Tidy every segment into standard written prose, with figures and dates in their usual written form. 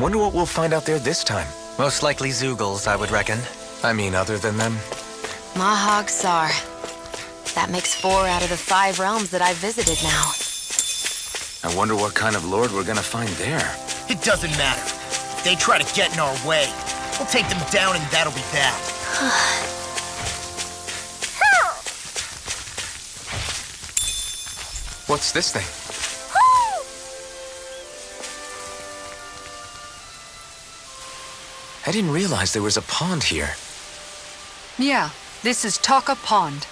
wonder what we'll find out there this time. Most likely Zoogles, I would reckon. I mean, other than them. Mahag Sar. That makes 4 out of the 5 realms that I've visited now. I wonder what kind of lord we're gonna find there. It doesn't matter. If they try to get in our way, we'll take them down and that'll be that. What's this thing? I didn't realize there was a pond here. Yeah, this is Taka Pond.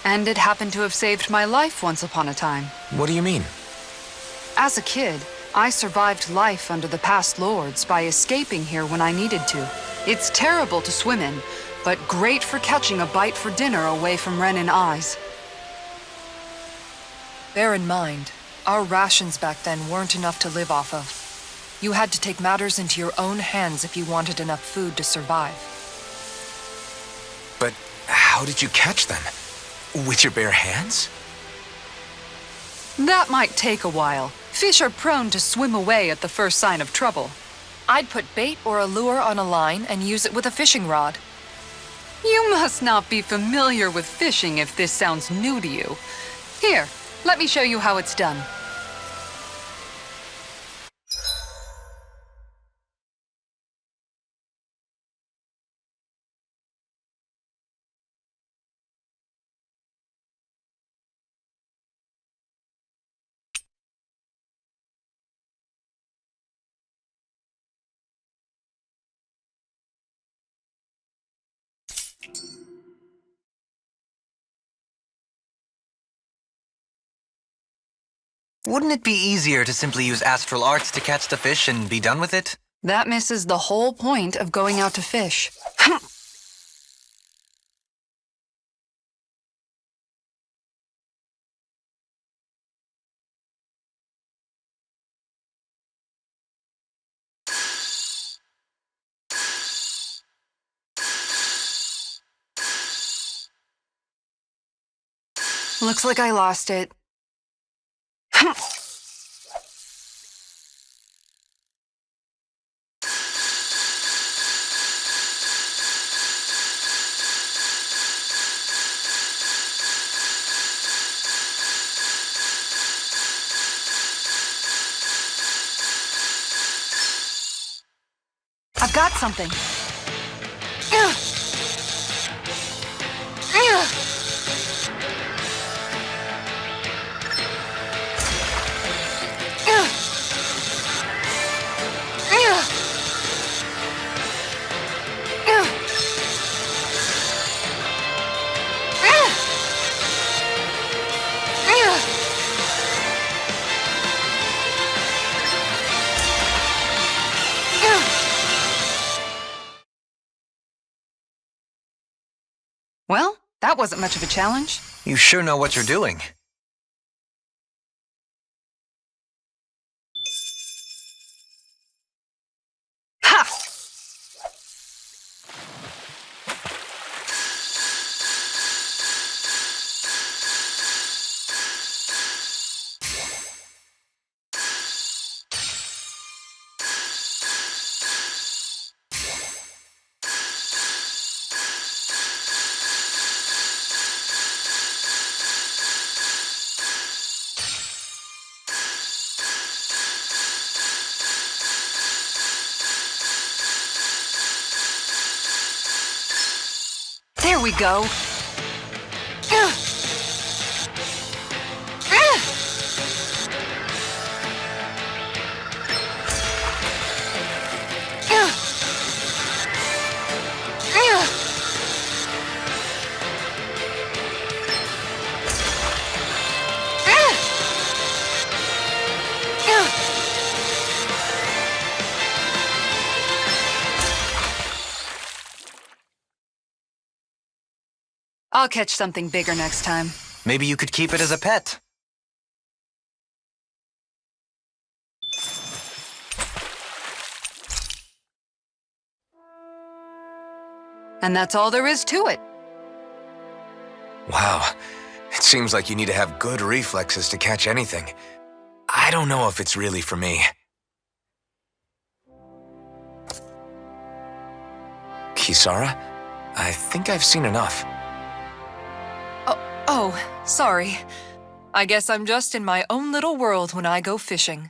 And it happened to have saved my life once upon a time. What do you mean? As a kid, I survived life under the past lords by escaping here when I needed to. It's terrible to swim in, but great for catching a bite for dinner away from Ren and eyes. Bear in mind, our rations back then weren't enough to live off of. You had to take matters into your own hands if you wanted enough food to survive. But how did you catch them? With your bare hands? That might take a while. Fish are prone to swim away at the first sign of trouble. I'd put bait or a lure on a line and use it with a fishing rod. You must not be familiar with fishing if this sounds new to you. Here, let me show you how it's done. Wouldn't it be easier to simply use astral arts to catch the fish and be done with it? That misses the whole point of going out to fish. Looks like I lost it. I've got something. Well, that wasn't much of a challenge. You sure know what you're doing. Ha! There we go. I'll catch something bigger next time. Maybe you could keep it as a pet. And that's all there is to it. Wow. It seems like you need to have good reflexes to catch anything. I don't know if it's really for me. Kisara. I think I've seen enough. Oh, sorry. I guess I'm just in my own little world when I go fishing.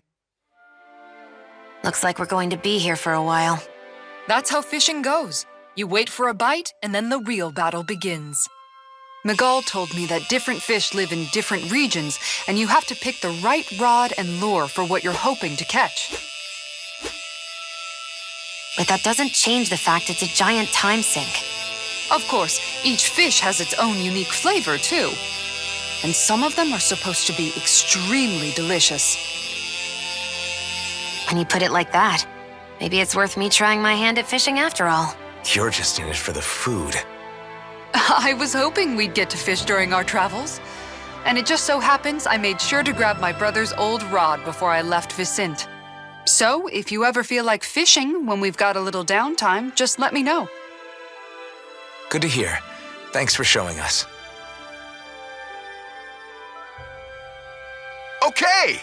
Looks like we're going to be here for a while. That's how fishing goes. You wait for a bite, and then the real battle begins. Miguel told me that different fish live in different regions, and you have to pick the right rod and lure for what you're hoping to catch. But that doesn't change the fact it's a giant time sink. Of course, each fish has its own unique flavor, too. And some of them are supposed to be extremely delicious. When you put it like that, maybe it's worth me trying my hand at fishing after all. You're just in it for the food. I was hoping we'd get to fish during our travels. And it just so happens I made sure to grab my brother's old rod before I left Vicente. So, if you ever feel like fishing when we've got a little downtime, just let me know. Good to hear. Thanks for showing us. Okay!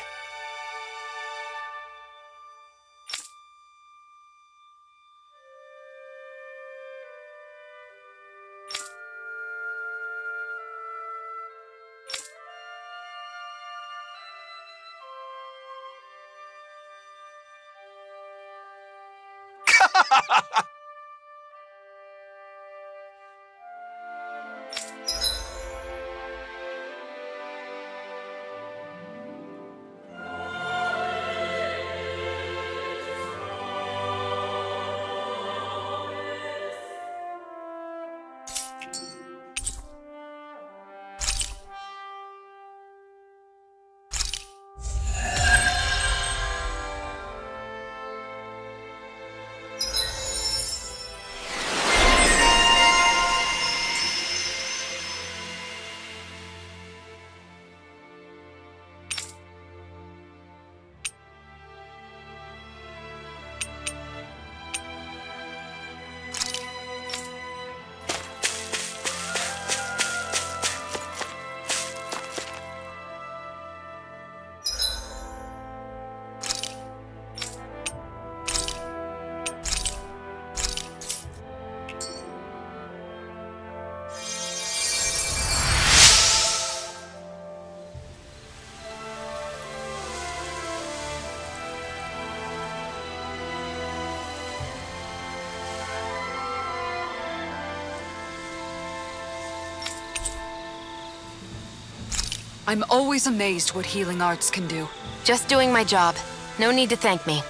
I'm always amazed what healing arts can do. Just doing my job. No need to thank me.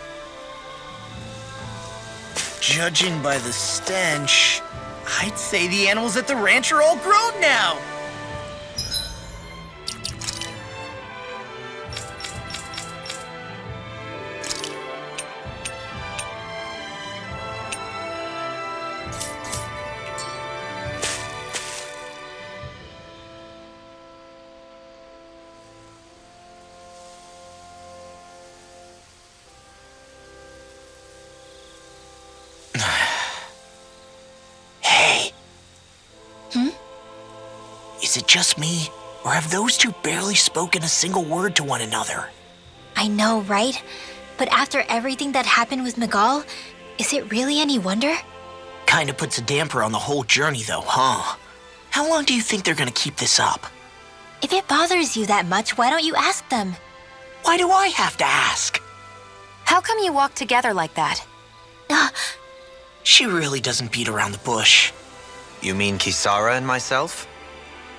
Judging by the stench, I'd say the animals at the ranch are all grown now. Is it just me, or have those two barely spoken a single word to one another? I know, right? But after everything that happened with Miguel, is it really any wonder? Kinda puts a damper on the whole journey though, huh? How long do you think they're gonna keep this up? If it bothers you that much, why don't you ask them? Why do I have to ask? How come you walk together like that? She really doesn't beat around the bush. You mean Kisara and myself?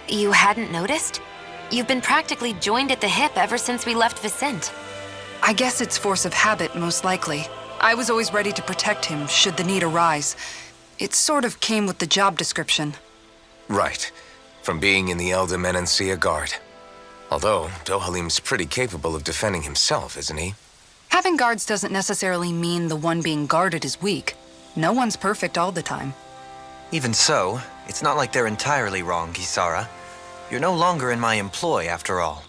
You hadn't noticed? You've been practically joined at the hip ever since we left Vicente. I guess it's force of habit, most likely. I was always ready to protect him, should the need arise. It sort of came with the job description. Right. From being in the Elder Menancia Guard. Although, Dohalim's pretty capable of defending himself, isn't he? Having guards doesn't necessarily mean the one being guarded is weak. No one's perfect all the time. Even so, it's not like they're entirely wrong, Kisara. You're no longer in my employ, after all.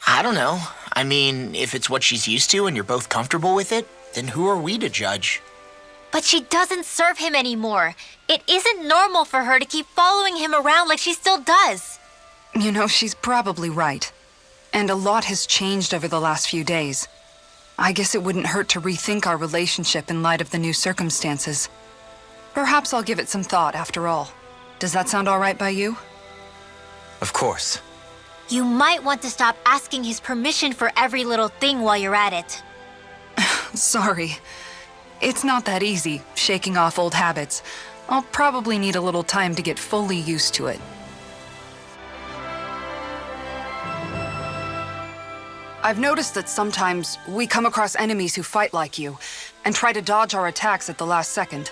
I don't know. I mean, if it's what she's used to and you're both comfortable with it, then who are we to judge? But she doesn't serve him anymore. It isn't normal for her to keep following him around like she still does. You know, she's probably right. And a lot has changed over the last few days. I guess it wouldn't hurt to rethink our relationship in light of the new circumstances. Perhaps I'll give it some thought after all. Does that sound all right by you? Of course. You might want to stop asking his permission for every little thing while you're at it. Sorry. It's not that easy, shaking off old habits. I'll probably need a little time to get fully used to it. I've noticed that sometimes we come across enemies who fight like you, and try to dodge our attacks at the last second.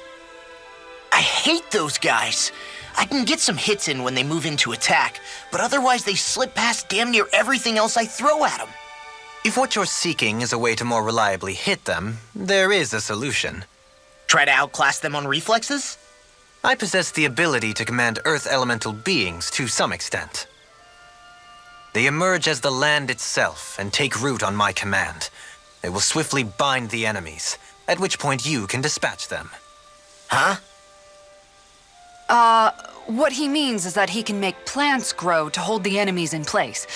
I hate those guys. I can get some hits in when they move into attack, but otherwise they slip past damn near everything else I throw at them. If what you're seeking is a way to more reliably hit them, there is a solution. Try to outclass them on reflexes? I possess the ability to command Earth elemental beings to some extent. They emerge as the land itself and take root on my command. They will swiftly bind the enemies, at which point you can dispatch them. Huh? What he means is that he can make plants grow to hold the enemies in place.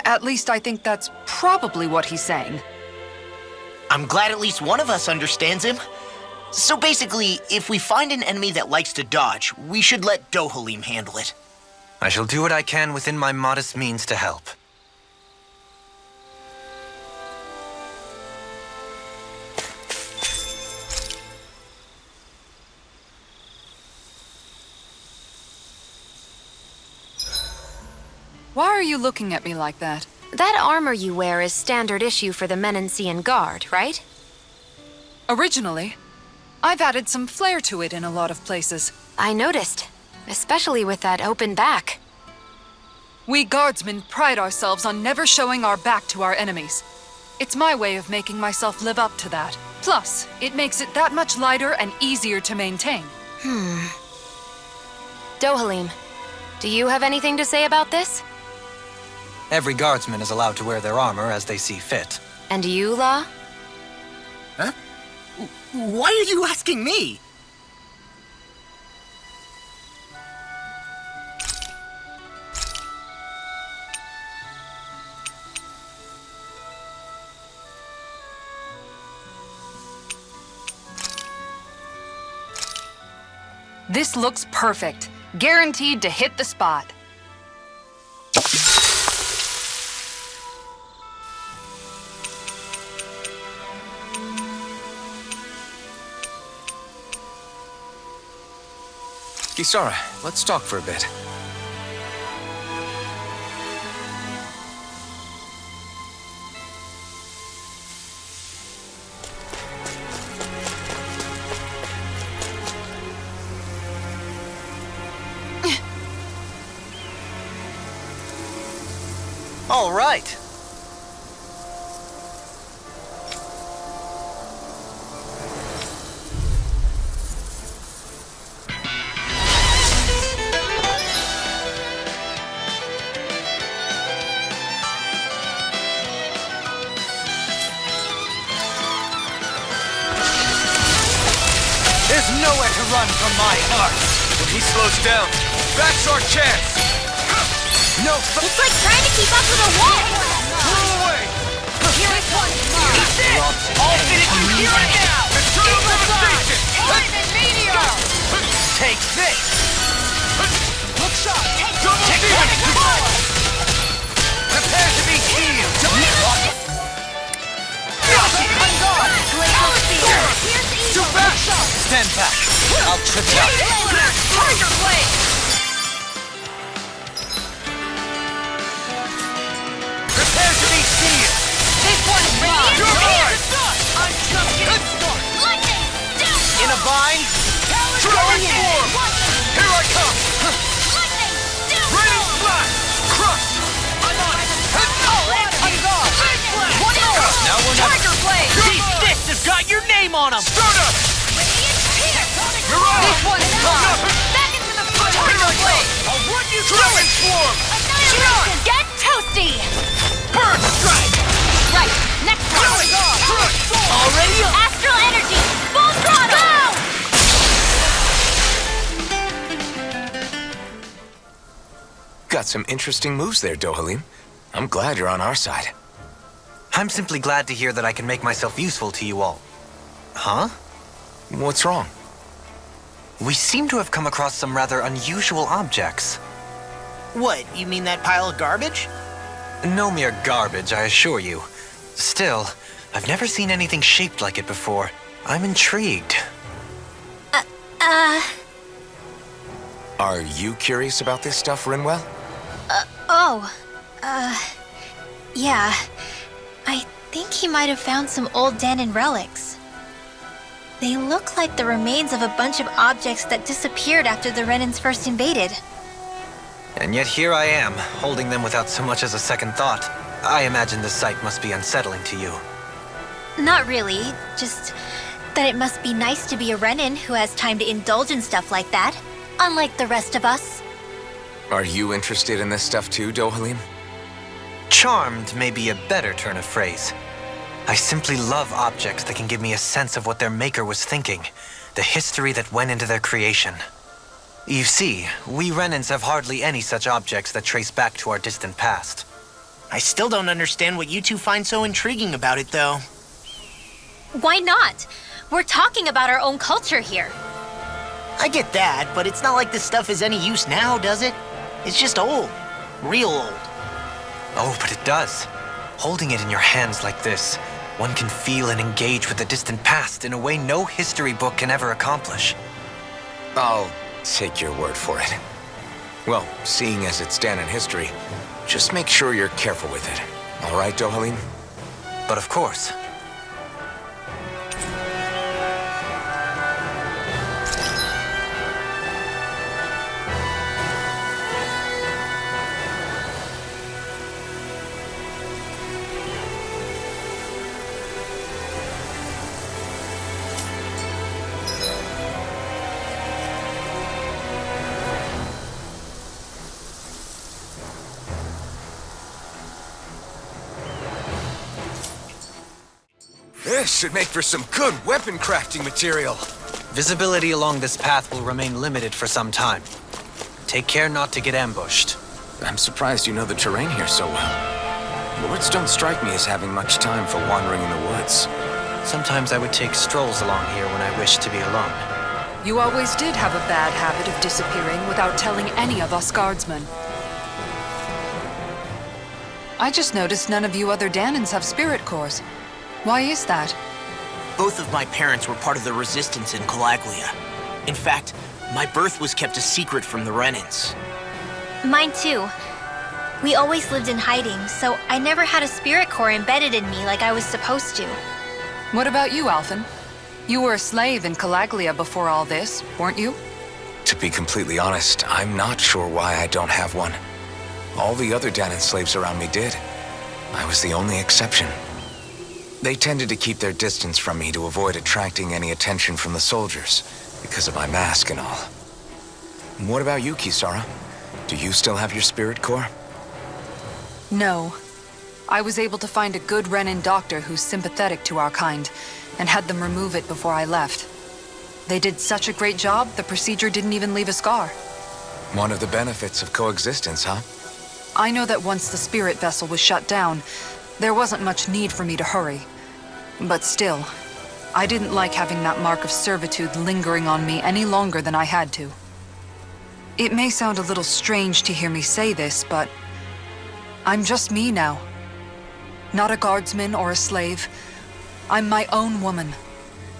At least I think that's probably what he's saying. I'm glad at least one of us understands him. So basically, if we find an enemy that likes to dodge, we should let Dohalim handle it. I shall do what I can within my modest means to help. Why are you looking at me like that? That armor you wear is standard issue for the Menancian Guard, right? Originally, I've added some flair to it in a lot of places. I noticed, especially with that open back. We guardsmen pride ourselves on never showing our back to our enemies. It's my way of making myself live up to that. Plus, it makes it that much lighter and easier to maintain. Dohalim, do you have anything to say about this? Every guardsman is allowed to wear their armor as they see fit. And you, La? Huh? Why are you asking me? This looks perfect. Guaranteed to hit the spot. Kisara, let's talk for a bit. All right. There's nowhere to run from my art. When he slows down, that's our chance! No, It's like trying to keep up with a wall! Pull away! here it comes. Eat this! I'll finish you here and now! Eternal devastation! Lightning meteor! Take this! Look sharp! Double demon! Prepare to be healed! Too fast! Stand back! I'll trip you up! Tiger blade! Prepare to be sealed! This one's mine! You're mine! I'm just getting started! Lightning! Down! In a bind? Dragon form! Here I come! Lightning! Down! Raining blast! Crush! I'm on it! Oh, and I'm gone! One more! Now we're not- Tiger blade! These fists have got your name on them! Start up! This one's mine! Back into the foot! Tiger blade! I'll run you through Dragon it! swarm! Annihilation! Get toasty! Burn strike! Right, next one! Already up! Astral energy! Full throttle! Got some interesting moves there, Dohalim. I'm glad you're on our side. I'm simply glad to hear that I can make myself useful to you all. Huh? What's wrong? We seem to have come across some rather unusual objects. What, you mean that pile of garbage? No mere garbage, I assure you. Still, I've never seen anything shaped like it before. I'm intrigued. Are you curious about this stuff, Rinwell? Yeah. I think he might have found some old Danon relics. They look like the remains of a bunch of objects that disappeared after the Renans first invaded. And yet here I am, holding them without so much as a second thought. I imagine the sight must be unsettling to you. Not really, just that it must be nice to be a Renan who has time to indulge in stuff like that, unlike the rest of us. Are you interested in this stuff too, Dohalim? Charmed may be a better turn of phrase. I simply love objects that can give me a sense of what their maker was thinking, the history that went into their creation. You see, we Renans have hardly any such objects that trace back to our distant past. I still don't understand what you two find so intriguing about it, though. Why not? We're talking about our own culture here. I get that, but it's not like this stuff is any use now, does it? It's just old. Real old. Oh, but it does. Holding it in your hands like this, one can feel and engage with the distant past in a way no history book can ever accomplish. I'll take your word for it. Well, seeing as it's Danon history, just make sure you're careful with it. All right, Dohalim? But of course. This should make for some good weapon crafting material. Visibility along this path will remain limited for some time. Take care not to get ambushed. I'm surprised you know the terrain here so well. Lords don't strike me as having much time for wandering in the woods. Sometimes I would take strolls along here when I wished to be alone. You always did have a bad habit of disappearing without telling any of us guardsmen. I just noticed none of you other Danons have spirit cores. Why is that? Both of my parents were part of the resistance in Calaglia. In fact, my birth was kept a secret from the Renans. Mine too. We always lived in hiding, so I never had a spirit core embedded in me like I was supposed to. What about you, Alphen? You were a slave in Calaglia before all this, weren't you? To be completely honest, I'm not sure why I don't have one. All the other Danon slaves around me did. I was the only exception. They tended to keep their distance from me to avoid attracting any attention from the soldiers, because of my mask and all. What about you, Kisara? Do you still have your spirit core? No. I was able to find a good Renan doctor who's sympathetic to our kind, and had them remove it before I left. They did such a great job, the procedure didn't even leave a scar. One of the benefits of coexistence, huh? I know that once the spirit vessel was shut down, there wasn't much need for me to hurry. But still, I didn't like having that mark of servitude lingering on me any longer than I had to. It may sound a little strange to hear me say this, but I'm just me now. Not a guardsman or a slave. I'm my own woman,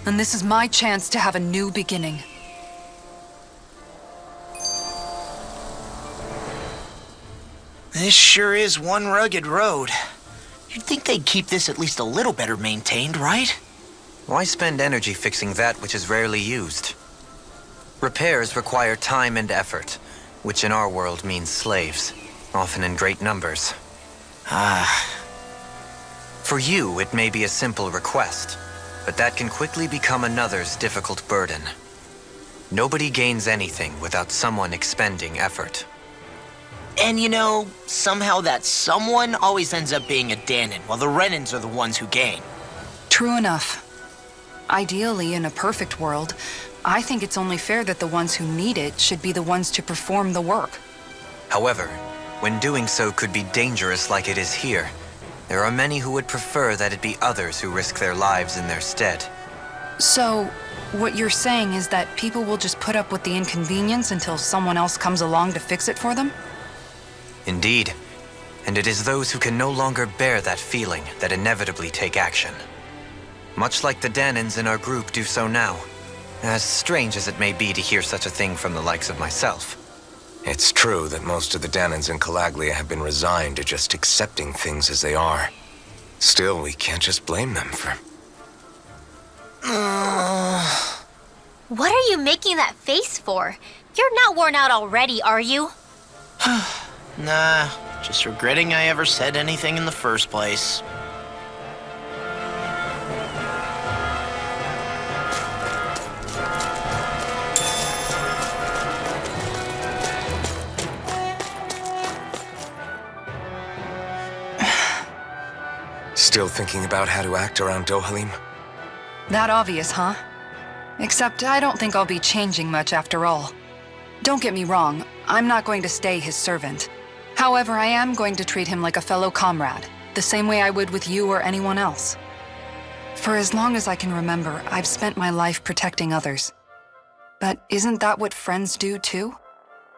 and this is my chance to have a new beginning. This sure is one rugged road. You'd think they'd keep this at least a little better maintained, right? Why spend energy fixing that which is rarely used? Repairs require time and effort, which in our world means slaves, often in great numbers. For you, it may be a simple request, but that can quickly become another's difficult burden. Nobody gains anything without someone expending effort. And you know, somehow that someone always ends up being a Danon, while the Renans are the ones who gain. True enough. Ideally, in a perfect world, I think it's only fair that the ones who need it should be the ones to perform the work. However, when doing so could be dangerous like it is here, there are many who would prefer that it be others who risk their lives in their stead. So, what you're saying is that people will just put up with the inconvenience until someone else comes along to fix it for them? Indeed. And it is those who can no longer bear that feeling that inevitably take action. Much like the Danins in our group do so now. As strange as it may be to hear such a thing from the likes of myself. It's true that most of the Danins in Calaglia have been resigned to just accepting things as they are. Still, we can't just blame them for... What are you making that face for? You're not worn out already, are you? Nah, just regretting I ever said anything in the first place. Still thinking about how to act around Dohalim? That obvious, huh? Except I don't think I'll be changing much after all. Don't get me wrong, I'm not going to stay his servant. However, I am going to treat him like a fellow comrade, the same way I would with you or anyone else. For as long as I can remember, I've spent my life protecting others. But isn't that what friends do too?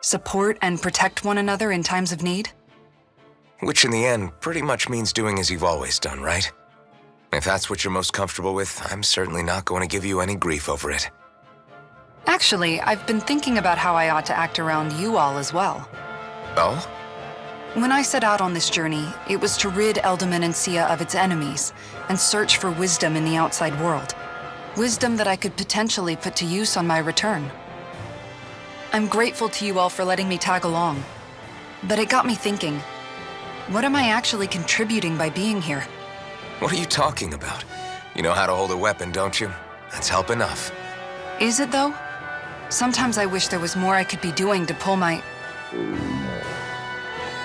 Support and protect one another in times of need? Which in the end pretty much means doing as you've always done, right? If that's what you're most comfortable with, I'm certainly not going to give you any grief over it. Actually, I've been thinking about how I ought to act around you all as well. Oh? When I set out on this journey, it was to rid Eldaman and Sia of its enemies and search for wisdom in the outside world. Wisdom that I could potentially put to use on my return. I'm grateful to you all for letting me tag along. But it got me thinking, what am I actually contributing by being here? What are you talking about? You know how to hold a weapon, don't you? That's help enough. Is it though? Sometimes I wish there was more I could be doing to pull my...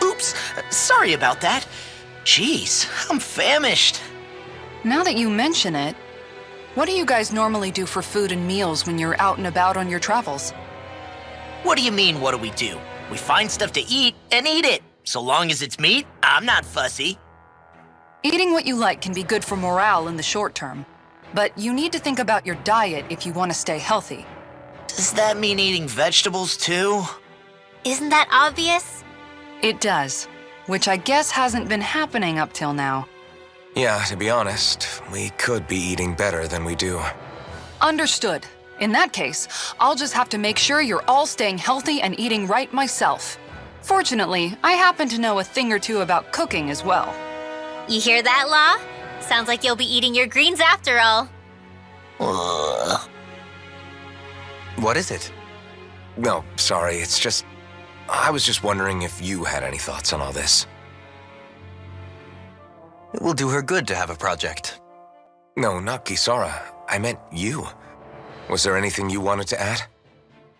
Oops, sorry about that. Jeez, I'm famished. Now that you mention it, what do you guys normally do for food and meals when you're out and about on your travels? What do you mean, what do we do? We find stuff to eat and eat it. So long as it's meat, I'm not fussy. Eating what you like can be good for morale in the short term, but you need to think about your diet if you want to stay healthy. Does that mean eating vegetables too? Isn't that obvious? It does, which I guess hasn't been happening up till now. Yeah, to be honest, we could be eating better than we do. Understood. In that case, I'll just have to make sure you're all staying healthy and eating right myself. Fortunately, I happen to know a thing or two about cooking as well. You hear that, Law? Sounds like you'll be eating your greens after all. What is it? No, sorry, it's just... I was just wondering if you had any thoughts on all this. It will do her good to have a project. No, not Kisara. I meant you. Was there anything you wanted to add?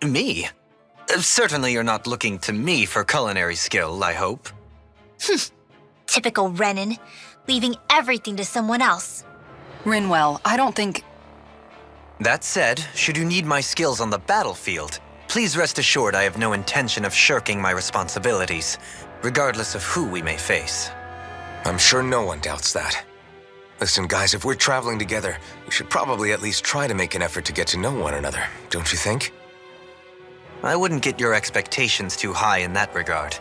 Me? Certainly you're not looking to me for culinary skill, I hope. Typical Renan, leaving everything to someone else. Rinwell, I don't think... That said, should you need my skills on the battlefield, please rest assured I have no intention of shirking my responsibilities, regardless of who we may face. I'm sure no one doubts that. Listen, guys, if we're traveling together, we should probably at least try to make an effort to get to know one another, don't you think? I wouldn't get your expectations too high in that regard.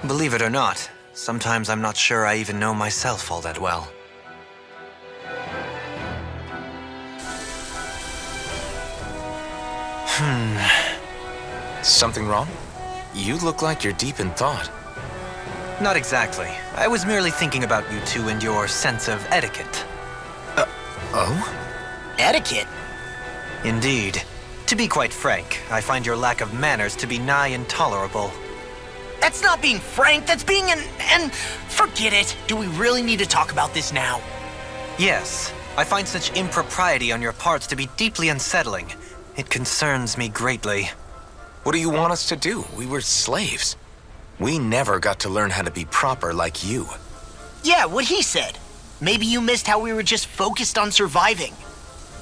Believe it or not, sometimes I'm not sure I even know myself all that well. Something wrong? You look like you're deep in thought. Not exactly. I was merely thinking about you two and your sense of etiquette. Oh? Etiquette? Indeed. To be quite frank, I find your lack of manners to be nigh intolerable. That's not being frank, that's being and forget it. Do we really need to talk about this now? Yes, I find such impropriety on your parts to be deeply unsettling. It concerns me greatly. What do you want us to do? We were slaves. We never got to learn how to be proper like you. Yeah, what he said. Maybe you missed how we were just focused on surviving.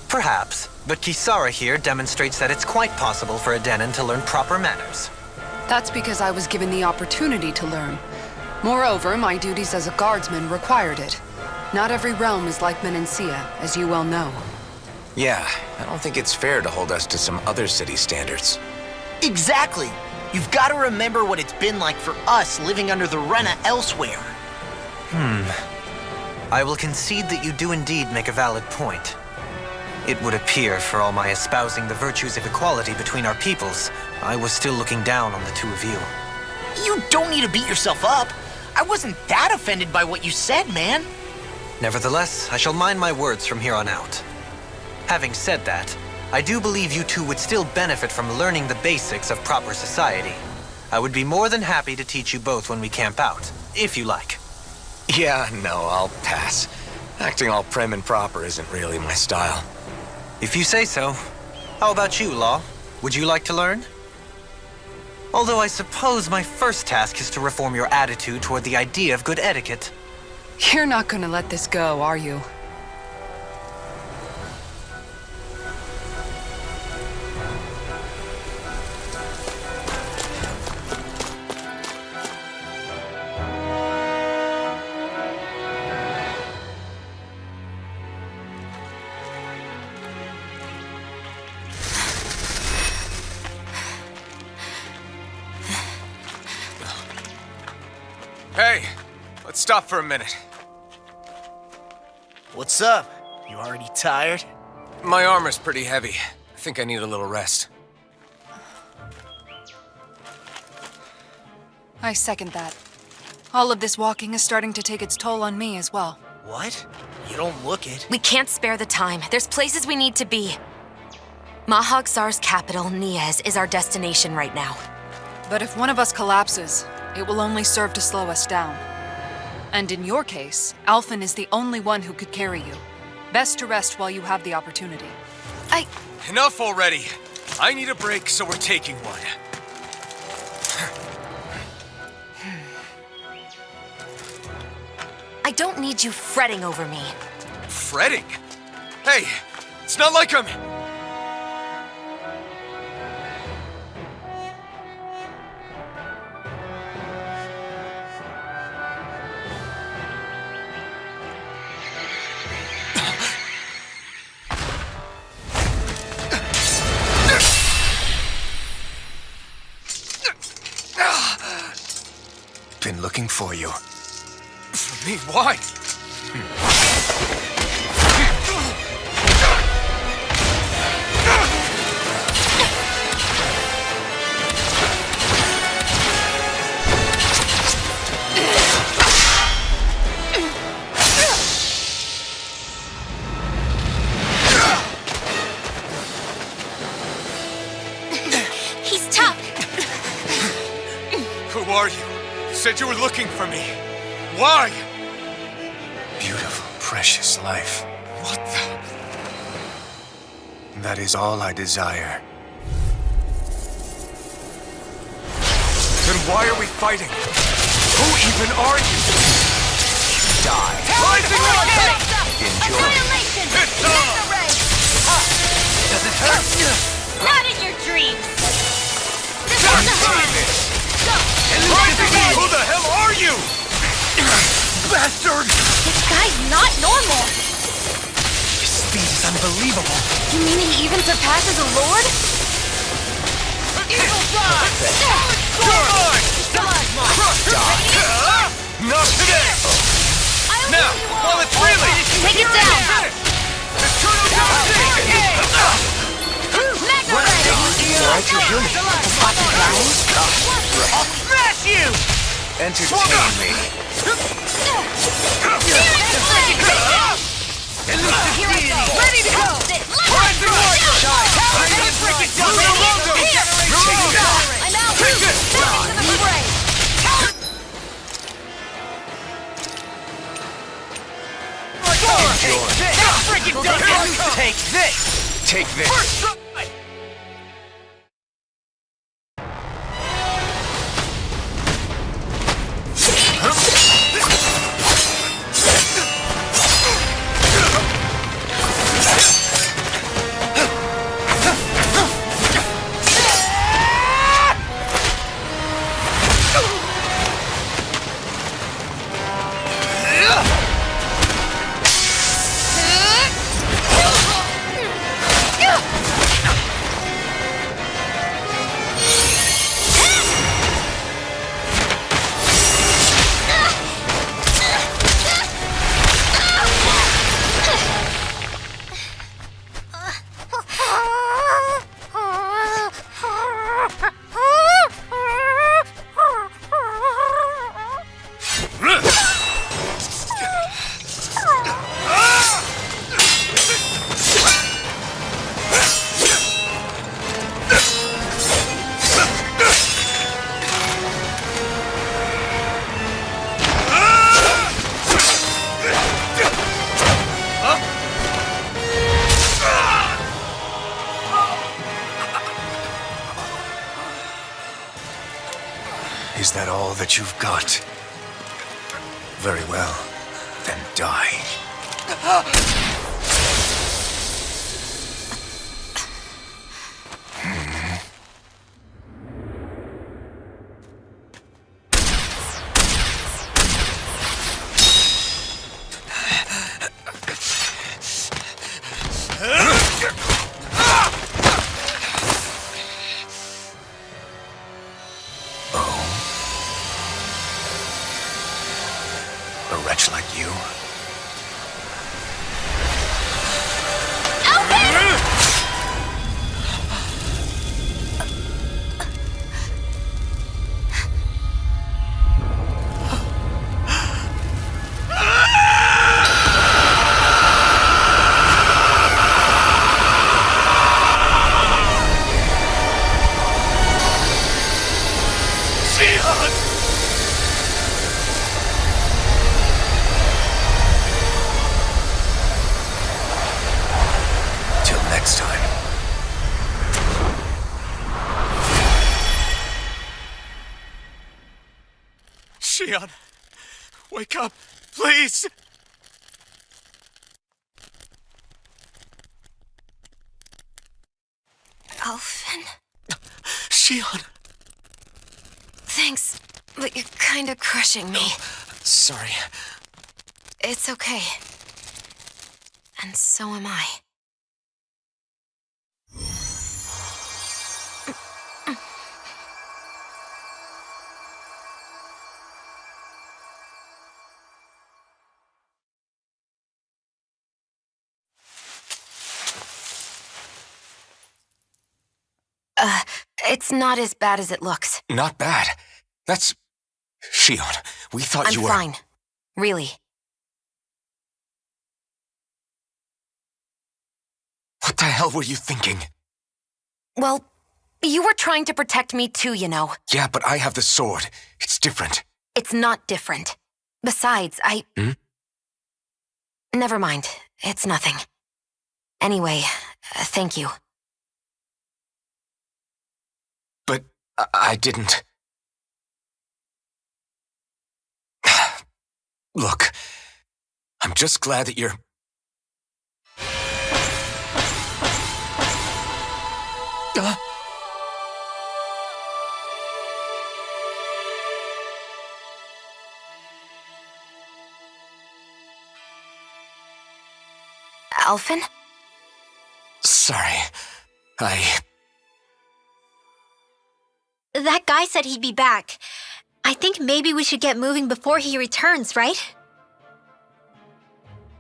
Perhaps, but Kisara here demonstrates that it's quite possible for a Denon to learn proper manners. That's because I was given the opportunity to learn. Moreover, my duties as a guardsman required it. Not every realm is like Menancia, as you well know. Yeah, I don't think it's fair to hold us to some other city standards. Exactly. You've got to remember what it's been like for us living under the Rena elsewhere. I will concede that you do indeed make a valid point. It would appear, for all my espousing the virtues of equality between our peoples, I was still looking down on the two of you. You don't need to beat yourself up. I wasn't that offended by what you said, man. Nevertheless, I shall mind my words from here on out. Having said that, I do believe you two would still benefit from learning the basics of proper society. I would be more than happy to teach you both when we camp out, if you like. Yeah, no, I'll pass. Acting all prim and proper isn't really my style. If you say so. How about you, Law? Would you like to learn? Although I suppose my first task is to reform your attitude toward the idea of good etiquette. You're not gonna let this go, are you? Hey, let's stop for a minute. What's up? You already tired? My armor's pretty heavy. I think I need a little rest. I second that. All of this walking is starting to take its toll on me as well. What? You don't look it. We can't spare the time. There's places we need to be. Mahagsar's capital, Niez, is our destination right now. But if one of us collapses, it will only serve to slow us down. And in your case, Alphen is the only one who could carry you. Best to rest while you have the opportunity. Enough already! I need a break, so we're taking one. I don't need you fretting over me. Fretting? Hey, it's not like I'm... Been looking for you. For me? Why? He's tough. Who are you? You said you were looking for me. Why? Beautiful, precious life. What the? That is all I desire. Then why are we fighting? Who even are you? Die. Rising rocket! Enjoy. It's on! Does it hurt? Not in your dreams! Take this! Rising! Who the hell are you? Bastard! This guy's not normal! His speed is unbelievable. You mean he even surpasses a lord? Evil fly! Not today! Now, while it's really... Take it down! Right, you're human. I'll smash you! Entertain me. Ready to go! Rising warrior! Time to break it down! I'm out! Finishing the fray! Take this! Take this. First try! all that you've got. Very well. Then die. A wretch like you? Next time. Shion, wake up, please! Alphen? Shion! Thanks, but you're kinda crushing me. Sorry. It's okay. And so am I. It's not as bad as it looks. Not bad. That's... Shion, we thought you were... I'm fine. Really. What the hell were you thinking? Well, you were trying to protect me too, you know. Yeah, but I have the sword. It's different. It's not different. Besides, Never mind. It's nothing. Anyway, thank you. But I didn't... Look, I'm just glad that you're... Alphen? Sorry. That guy said he'd be back. I think maybe we should get moving before he returns, right?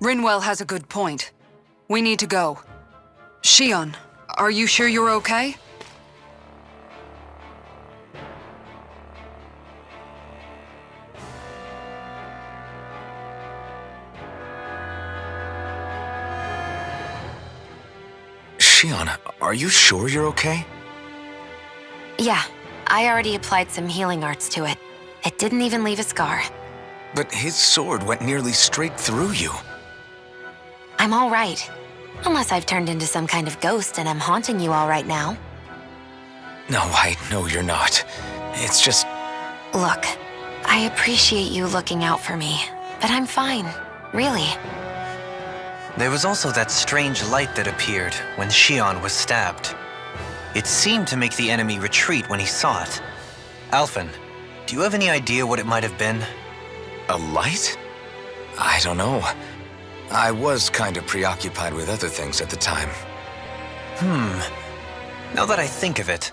Rinwell has a good point. We need to go. Shion, are you sure you're okay? Shion, are you sure you're okay? Yeah, I already applied some healing arts to it. It didn't even leave a scar. But his sword went nearly straight through you. I'm all right. Unless I've turned into some kind of ghost and I'm haunting you all right now. No, I know you're not. It's just... Look, I appreciate you looking out for me, but I'm fine. Really. There was also that strange light that appeared when Shion was stabbed. It seemed to make the enemy retreat when he saw it. Alphen, do you have any idea what it might have been? A light? I don't know. I was kind of preoccupied with other things at the time. Now that I think of it,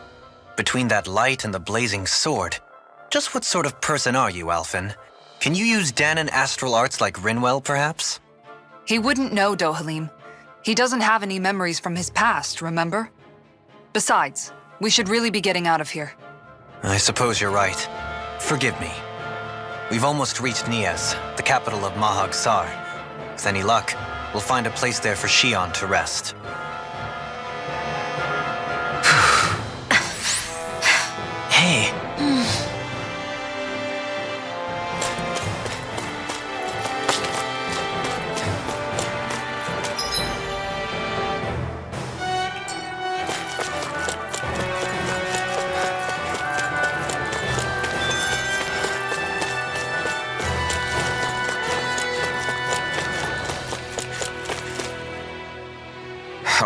between that light and the blazing sword, just what sort of person are you, Alphen? Can you use Danon astral arts like Rinwell, perhaps? He wouldn't know, Dohalim. He doesn't have any memories from his past, remember? Besides, we should really be getting out of here. I suppose you're right. Forgive me. We've almost reached Nias, the capital of Mahag Sar. With any luck, we'll find a place there for Shion to rest. Hey.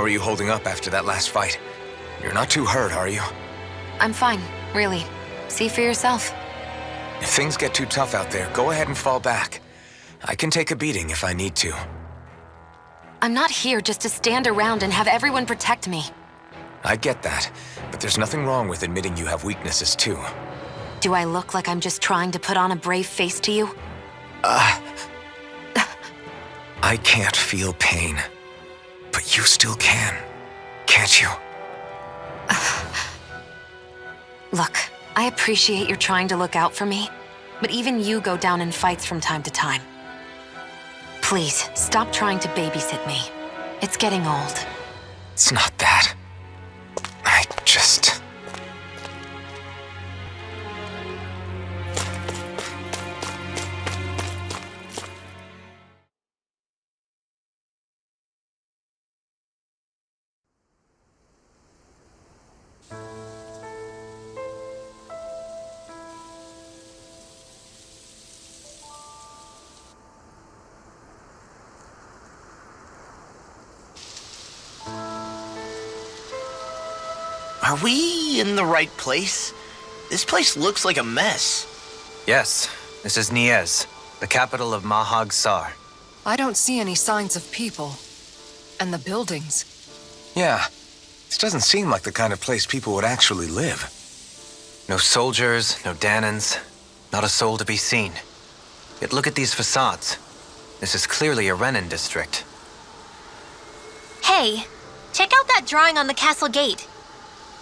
How are you holding up after that last fight? You're not too hurt, are you? I'm fine, really. See for yourself. If things get too tough out there, go ahead and fall back. I can take a beating if I need to. I'm not here just to stand around and have everyone protect me. I get that, but there's nothing wrong with admitting you have weaknesses too. Do I look like I'm just trying to put on a brave face to you? I can't feel pain, but you still can, can't you? Look, I appreciate you're trying to look out for me, but even you go down in fights from time to time. Please, stop trying to babysit me. It's getting old. It's not that. I just... Are we in the right place? This place looks like a mess. Yes, this is Niez, the capital of Mahag Sar. I don't see any signs of people. And the buildings. Yeah, this doesn't seem like the kind of place people would actually live. No soldiers, no Danans, not a soul to be seen. Yet look at these facades. This is clearly a Renin district. Hey, check out that drawing on the castle gate.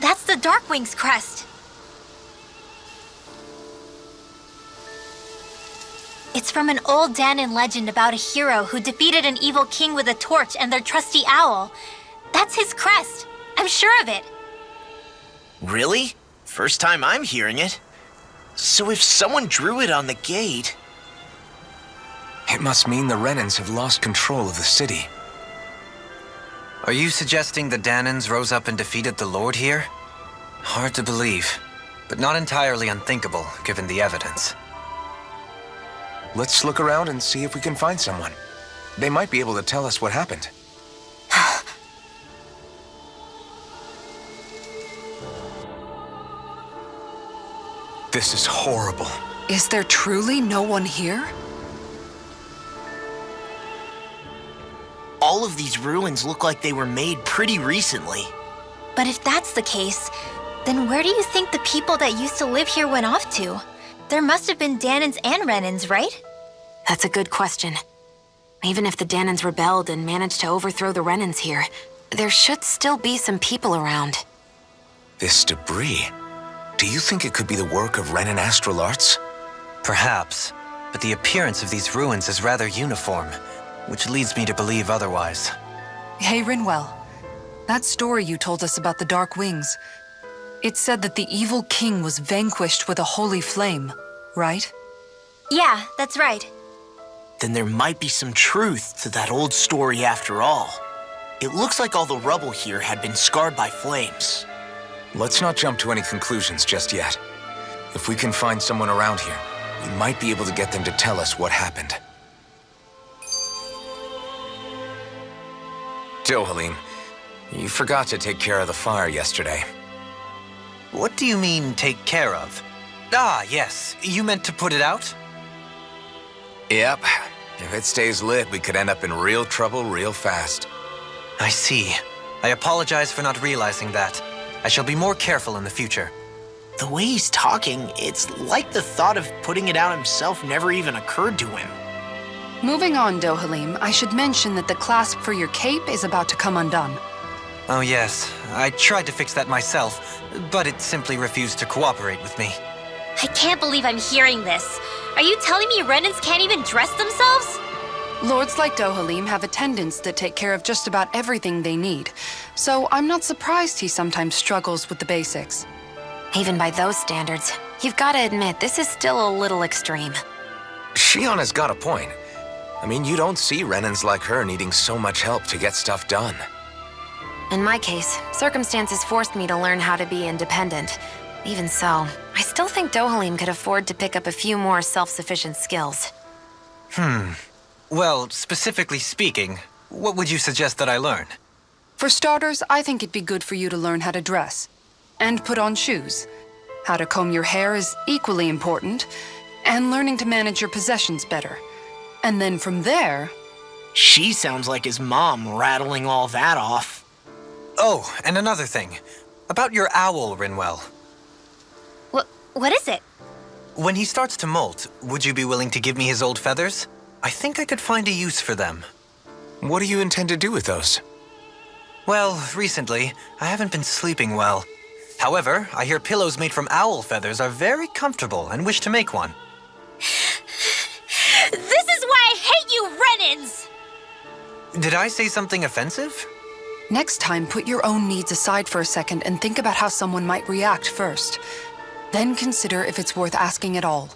That's the Darkwing's crest. It's from an old Danan legend about a hero who defeated an evil king with a torch and their trusty owl. That's his crest. I'm sure of it. Really? First time I'm hearing it. So if someone drew it on the gate... It must mean the Renins have lost control of the city. Are you suggesting the Danans rose up and defeated the Lord here? Hard to believe, but not entirely unthinkable, given the evidence. Let's look around and see if we can find someone. They might be able to tell us what happened. This is horrible. Is there truly no one here? All of these ruins look like they were made pretty recently. But if that's the case, then where do you think the people that used to live here went off to? There must have been Danans and Renins, right? That's a good question. Even if the Danans rebelled and managed to overthrow the Renins here, there should still be some people around. This debris. Do you think it could be the work of Renin astral arts? Perhaps, but the appearance of these ruins is rather uniform, which leads me to believe otherwise. Hey, Rinwell. That story you told us about the Dark Wings. It said that the evil king was vanquished with a holy flame, right? Yeah, that's right. Then there might be some truth to that old story after all. It looks like all the rubble here had been scarred by flames. Let's not jump to any conclusions just yet. If we can find someone around here, we might be able to get them to tell us what happened. Dohalim, you forgot to take care of the fire yesterday. What do you mean, take care of? Ah, yes. You meant to put it out? Yep. If it stays lit, we could end up in real trouble real fast. I see. I apologize for not realizing that. I shall be more careful in the future. The way he's talking, it's like the thought of putting it out himself never even occurred to him. Moving on, Dohalim, I should mention that the clasp for your cape is about to come undone. Oh yes, I tried to fix that myself, but it simply refused to cooperate with me. I can't believe I'm hearing this. Are you telling me Renins can't even dress themselves? Lords like Dohalim have attendants that take care of just about everything they need, so I'm not surprised he sometimes struggles with the basics. Even by those standards, you've got to admit this is still a little extreme. Shion has got a point. I mean, you don't see Renins like her needing so much help to get stuff done. In my case, circumstances forced me to learn how to be independent. Even so, I still think Dohalim could afford to pick up a few more self-sufficient skills. Well, specifically speaking, what would you suggest that I learn? For starters, I think it'd be good for you to learn how to dress. And put on shoes. How to comb your hair is equally important. And learning to manage your possessions better. And then from there... She sounds like his mom rattling all that off. Oh, and another thing. About your owl, Rinwell. What is it? When he starts to molt, would you be willing to give me his old feathers? I think I could find a use for them. What do you intend to do with those? Well, recently, I haven't been sleeping well. However, I hear pillows made from owl feathers are very comfortable and wish to make one. This is why I hate you, Renans! Did I say something offensive? Next time, put your own needs aside for a second and think about how someone might react first. Then consider if it's worth asking at all.